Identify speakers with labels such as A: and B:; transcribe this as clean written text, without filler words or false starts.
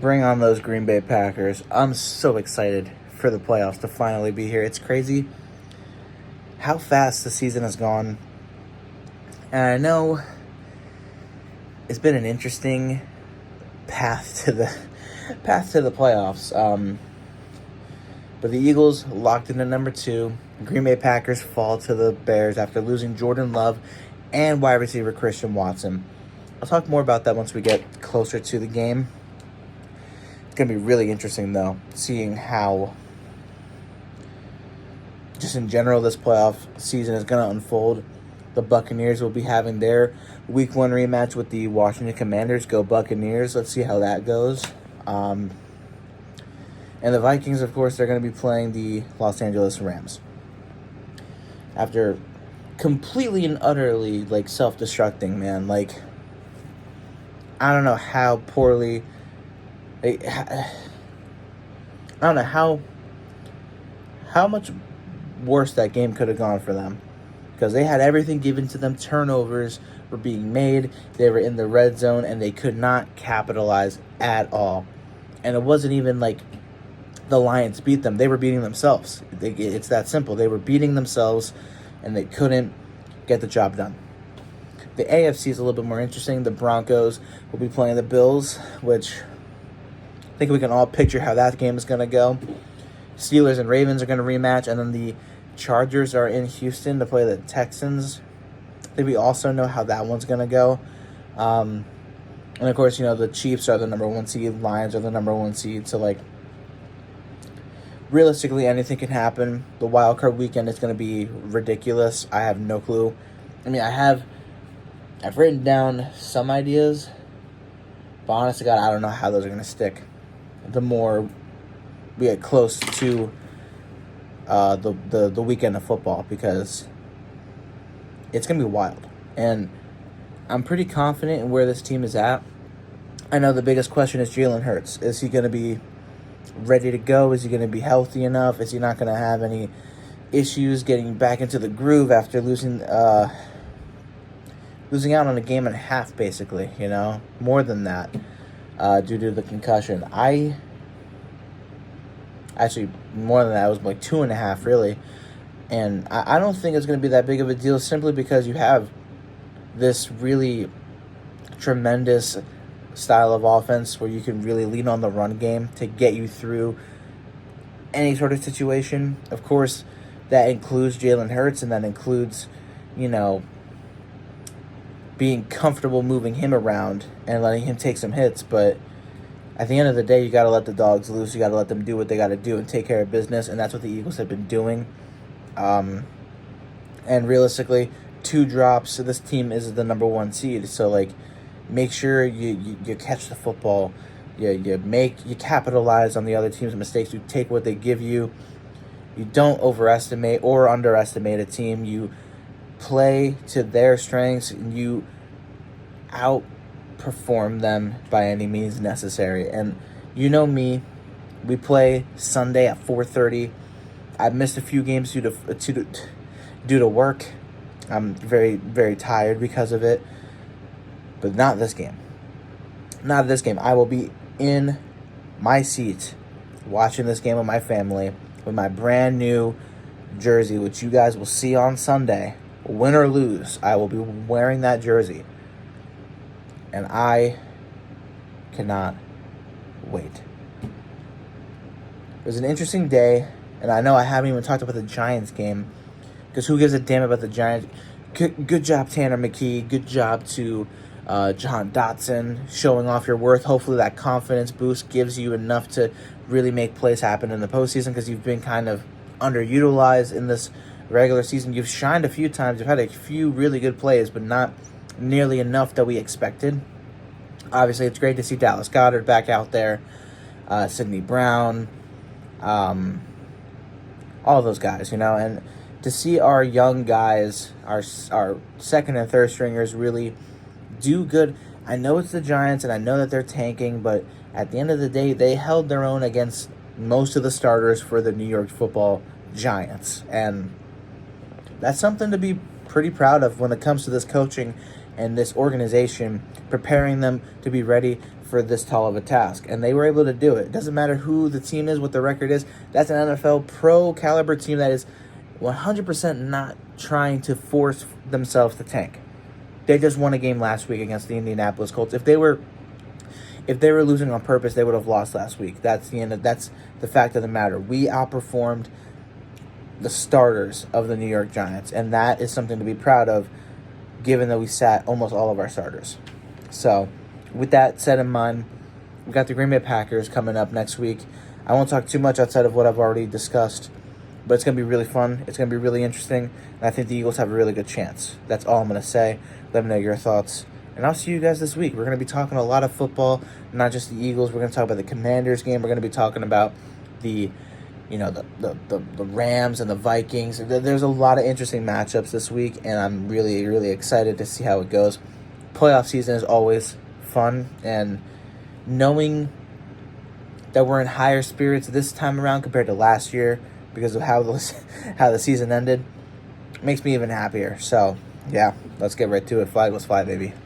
A: Bring on those Green Bay Packers. I'm so excited for the playoffs to finally be here. It's crazy how fast the season has gone. And I know it's been an interesting path to the playoffs. But the Eagles locked into number 2. Green Bay Packers fall to the Bears after losing Jordan Love and wide receiver Christian Watson. I'll talk more about that once we get closer to the game. It's going to be really interesting, though, seeing how, just in general, this playoff season is going to unfold. The Buccaneers will be having their Week 1 rematch with the Washington Commanders. Go Buccaneers. Let's see how that goes. And the Vikings, of course, they're going to be playing the Los Angeles Rams. After completely and utterly, self-destructing, man. I don't know how poorly... I don't know how much worse that game could have gone for them. Because they had everything given to them. Turnovers were being made. They were in the red zone, and they could not capitalize at all. And it wasn't even the Lions beat them. They were beating themselves. It's that simple. They were beating themselves, and they couldn't get the job done. The AFC is a little bit more interesting. The Broncos will be playing the Bills, which I think we can all picture how that game is going to go. Steelers and Ravens are going to rematch, and then the Chargers are in Houston to play the Texans. I think we also know how that one's going to go. And, of course, the Chiefs are the number 1 seed. Lions are the number 1 seed. So, realistically, anything can happen. The wild card weekend is going to be ridiculous. I have no clue. I mean, I've written down some ideas, but honest to God, I don't know how those are going to stick. The more we get close to the weekend of football, because it's going to be wild. And I'm pretty confident in where this team is at. I know the biggest question is Jalen Hurts. Is he going to be ready to go? Is he going to be healthy enough? Is he not going to have any issues getting back into the groove after losing out on a game and a half, basically, more than that, due to the concussion. Actually, more than that, it was 2.5, really. And I don't think it's going to be that big of a deal, simply because you have this really tremendous style of offense where you can really lean on the run game to get you through any sort of situation. Of course, that includes Jalen Hurts, and that includes, being comfortable moving him around and letting him take some hits. But at the end of the day, you got to let the dogs loose. You got to let them do what they got to do and take care of business, and that's what the Eagles have been doing. And realistically, 2 drops, so this team is the number 1 seed. So, make sure you catch the football. You capitalize on the other team's mistakes. You take what they give you. You don't overestimate or underestimate a team. You play to their strengths, and you outperform them by any means necessary. And you know me, we play Sunday at 4:30. I've missed a few games due to work. I'm very, very tired because of it. But not this game. Not this game. I will be in my seat watching this game with my family with my brand new jersey, which you guys will see on Sunday. Win or lose, I will be wearing that jersey. And I cannot wait. It was an interesting day, and I know I haven't even talked about the Giants game, because who gives a damn about the Giants? Good job, Tanner McKee. Good job to Jahan Dotson, showing off your worth. Hopefully that confidence boost gives you enough to really make plays happen in the postseason, because you've been kind of underutilized in this regular season. You've shined a few times. You've had a few really good plays, but not nearly enough that we expected. Obviously, it's great to see Dallas Goedert back out there, Sidney Brown, all those guys, and to see our young guys, our second and third stringers really do good. I know it's the Giants, and I know that they're tanking, but at the end of the day, they held their own against most of the starters for the New York Football Giants, and that's something to be pretty proud of when it comes to this coaching and this organization, preparing them to be ready for this tall of a task, and they were able to do it. It doesn't matter who the team is, what the record is. That's an NFL pro caliber team that is 100% not trying to force themselves to tank. They just won a game last week against the Indianapolis Colts. If they were losing on purpose, they would have lost last week. That's the fact of the matter. We outperformed the starters of the New York Giants, and that is something to be proud of, given that we sat almost all of our starters. So, with that said in mind, we got the Green Bay Packers coming up next week. I won't talk too much outside of what I've already discussed, but it's going to be really fun. It's going to be really interesting, and I think the Eagles have a really good chance. That's all I'm going to say. Let me know your thoughts, and I'll see you guys this week. We're going to be talking a lot of football, not just the Eagles. We're going to talk about the Commanders game. We're going to be talking about the Rams and the Vikings. There's a lot of interesting matchups this week, and I'm really, really excited to see how it goes. Playoff season is always fun, and knowing that we're in higher spirits this time around compared to last year because of how the season ended makes me even happier. So, yeah, let's get right to it. Flag was fly, baby.